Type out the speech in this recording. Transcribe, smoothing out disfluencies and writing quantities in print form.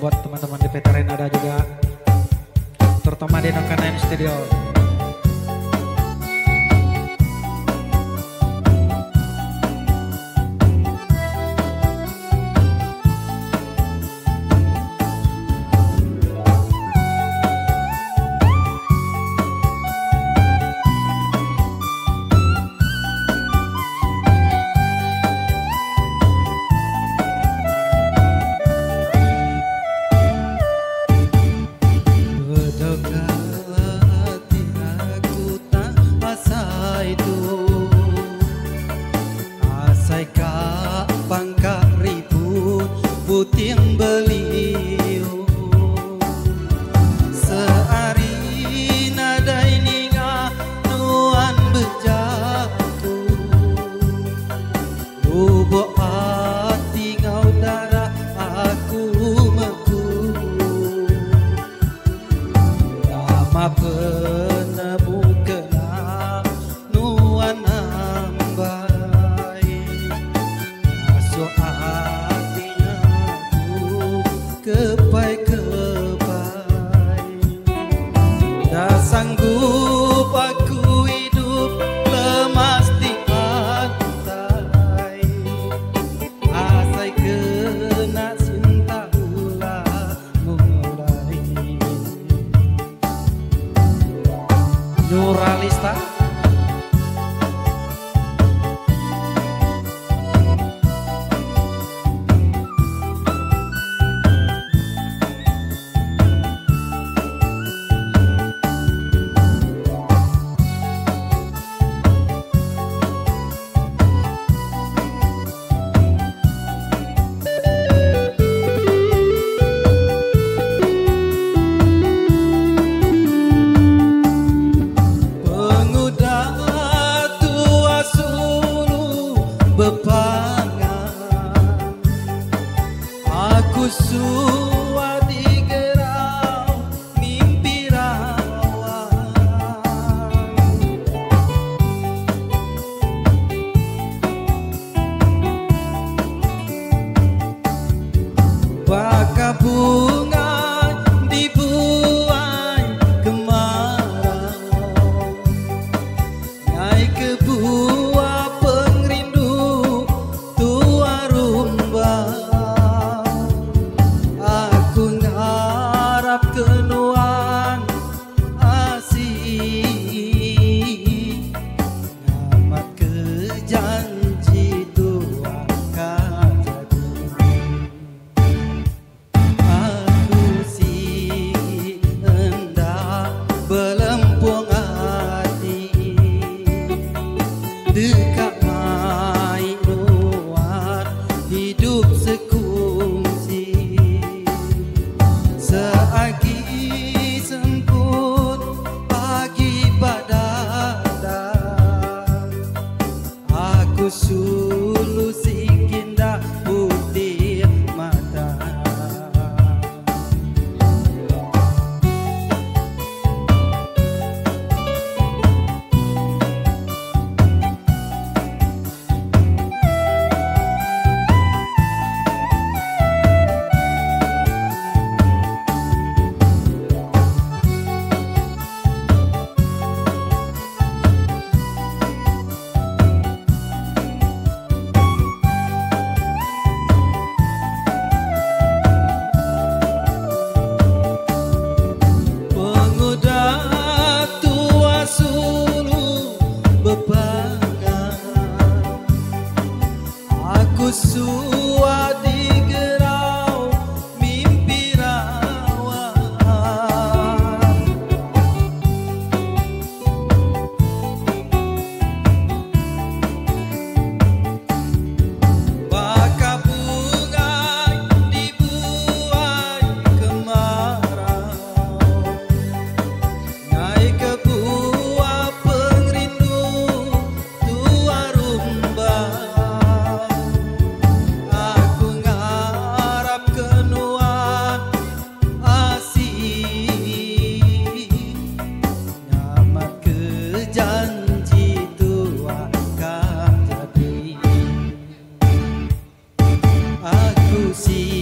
buat teman-teman di Veteran ada juga, terutama di Nokanen Studio. Puting beliau seari nadai ninga nuan bejaku lubuk hati ngau darah aku meku lama penemu kena nuan ambai asuh kepai-kepai dah sanggup aku hidup lemas di pantai asai kena cinta ulah mulai Nuralista. Aku suah digerau mimpi rawan baka bunga dibuai kemarau nyai ke buah pengrindu tua rumba kenuan asih ngamat ke janji tua kajadi aku si hendak belempung hati dekat mai nuan hidup sekungsi seagi semput pagi badadang aku sulu sikinda putih mata aku suah digerau mimpi rawan baka bunga dibuai kemarau naik ke buah pengrindu tua rumba aku si